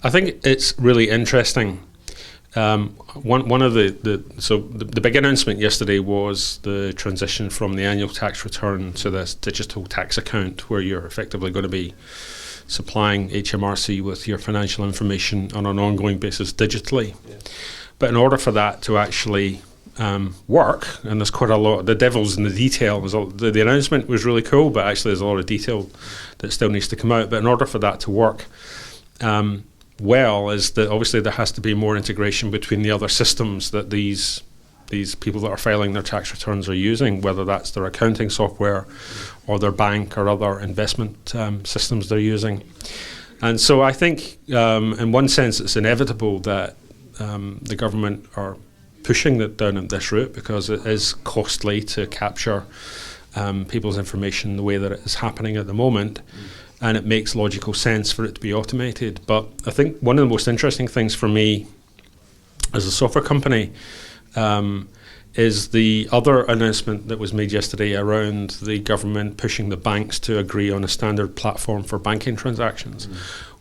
I think it's really interesting. One of the big announcement yesterday was the transition from the annual tax return to this digital tax account, where you're effectively going to be supplying HMRC with your financial information on an ongoing basis digitally. Yeah. But in order for that to actually work, and there's quite a lot, the devil's in the detail. The announcement was really cool, but actually there's a lot of detail that still needs to come out. But in order for that to work well, is that obviously there has to be more integration between the other systems that these people that are filing their tax returns are using, whether that's their accounting software or their bank or other investment systems they're using. And so I think in one sense it's inevitable that the government are pushing it down this route, because it is costly to capture people's information the way that it is happening at the moment. And it makes logical sense for it to be automated. But I think one of the most interesting things for me as a software company is the other announcement that was made yesterday around the government pushing the banks to agree on a standard platform for banking transactions,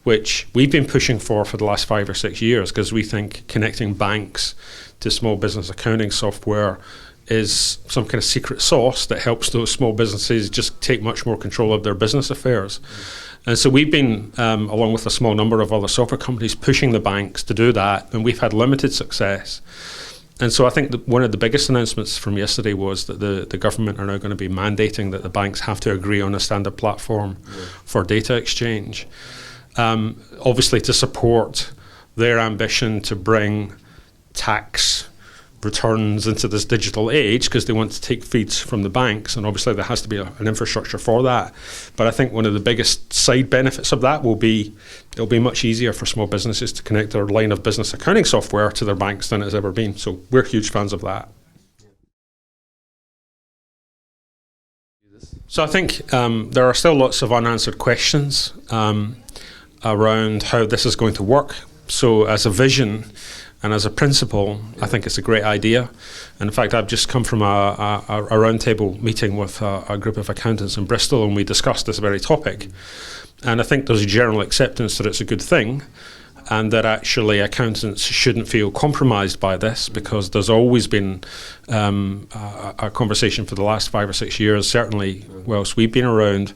which we've been pushing for the last 5 or 6 years, because we think connecting banks to small business accounting software is some kind of secret sauce that helps those small businesses just take much more control of their business affairs. And so we've been, along with a small number of other software companies, pushing the banks to do that, and we've had limited success. And so I think that one of the biggest announcements from yesterday was that the government are now going to be mandating that the banks have to agree on a standard platform for data exchange, obviously to support their ambition to bring tax returns into this digital age, because they want to take feeds from the banks, and obviously there has to be an infrastructure for that. But I think one of the biggest side benefits of that will be it'll be much easier for small businesses to connect their line of business accounting software to their banks than it's ever been. So we're huge fans of that. So I think there are still lots of unanswered questions around how this is going to work. So as a vision and as a principle, I think it's a great idea. And in fact, I've just come from a roundtable meeting with a group of accountants in Bristol, and we discussed this very topic. And I think there's a general acceptance that it's a good thing, and that actually accountants shouldn't feel compromised by this, because there's always been a conversation for the last 5 or 6 years, certainly whilst we've been around,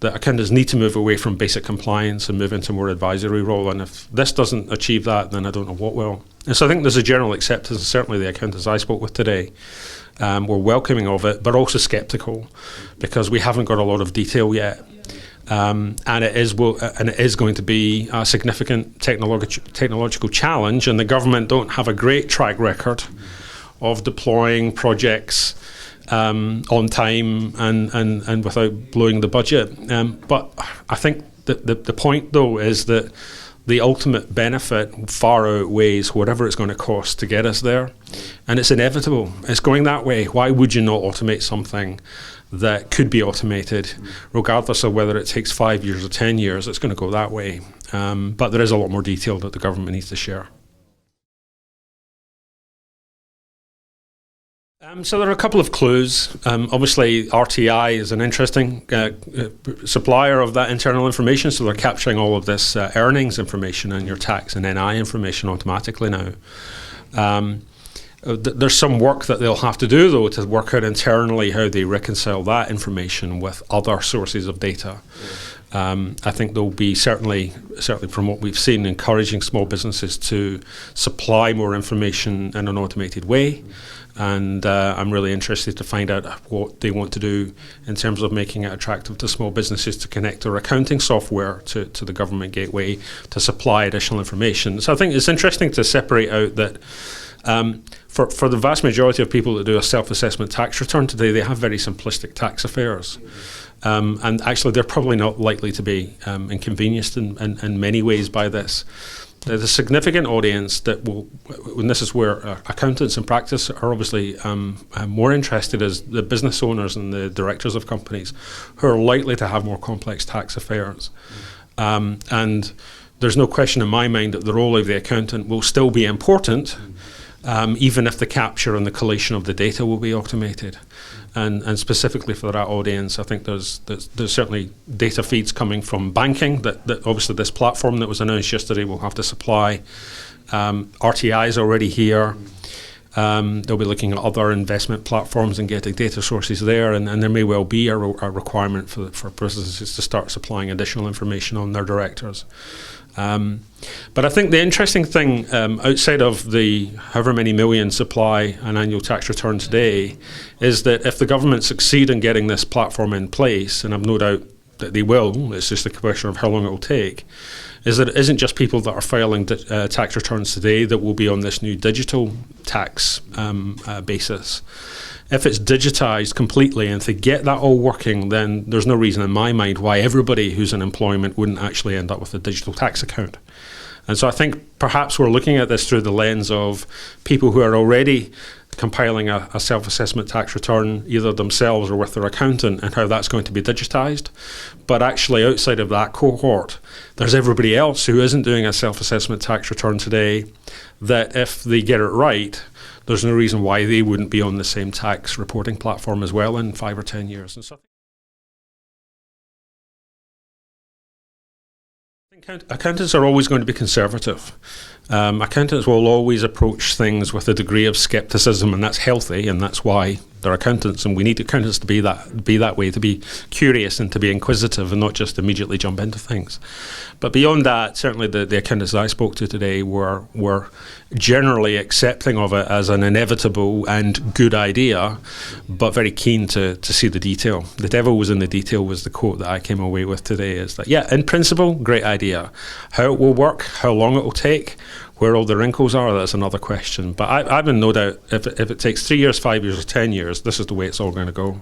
that accountants need to move away from basic compliance and move into a more advisory role. And if this doesn't achieve that, then I don't know what will. And so I think there's a general acceptance, certainly the accountants I spoke with today were welcoming of it, but also sceptical, because we haven't got a lot of detail yet. And it is going to be a significant technological challenge, and the government don't have a great track record of deploying projects on time and without blowing the budget. But I think the point, though, is that the ultimate benefit far outweighs whatever it's going to cost to get us there. And it's inevitable. It's going that way. Why would you not automate something that could be automated, regardless of whether it takes 5 years or 10 years? It's going to go that way. But there is a lot more detail that the government needs to share. So there are a couple of clues. Obviously, RTI is an interesting supplier of that internal information, so they're capturing all of this earnings information and your tax and NI information automatically now. There's some work that they'll have to do, though, to work out internally how they reconcile that information with other sources of data. I think there'll be certainly from what we've seen, encouraging small businesses to supply more information in an automated way. And I'm really interested to find out what they want to do in terms of making it attractive to small businesses to connect their accounting software to the government gateway to supply additional information. So I think it's interesting to separate out that for the vast majority of people that do a self-assessment tax return today, they have very simplistic tax affairs. And actually, they're probably not likely to be inconvenienced in many ways by this. There's a significant audience that will, and this is where accountants in practice are obviously more interested, as the business owners and the directors of companies who are likely to have more complex tax affairs. And there's no question in my mind that the role of the accountant will still be important, even if the capture and the collation of the data will be automated. And specifically for that audience, I think there's certainly data feeds coming from banking that obviously this platform that was announced yesterday will have to supply. RTI is already here. They'll be looking at other investment platforms and getting data sources there, and there may well be a requirement for businesses to start supplying additional information on their directors. But I think the interesting thing, outside of the however many million supply an annual tax return today, is that if the government succeed in getting this platform in place, and I've no doubt that they will, it's just a question of how long it will take, is that it isn't just people that are filing tax returns today that will be on this new digital tax basis. If it's digitised completely and to get that all working, then there's no reason in my mind why everybody who's in employment wouldn't actually end up with a digital tax account. And so I think perhaps we're looking at this through the lens of people who are already compiling a self-assessment tax return, either themselves or with their accountant, and how that's going to be digitised. But actually outside of that cohort, there's everybody else who isn't doing a self-assessment tax return today, that if they get it right, there's no reason why they wouldn't be on the same tax reporting platform as well in 5 or 10 years. And so I think accountants are always going to be conservative. Accountants will always approach things with a degree of scepticism, and that's healthy, and that's why they're accountants, and we need accountants to be that way, to be curious and to be inquisitive and not just immediately jump into things. But beyond that, certainly the accountants that I spoke to today were generally accepting of it as an inevitable and good idea, but very keen to see the detail. The devil was in the detail was the quote that I came away with today, is that, yeah, in principle, great idea. How it will work, how long it will take, where all the wrinkles are, that's another question. But I've no doubt if it takes 3 years, 5 years, or 10 years, this is the way it's all going to go.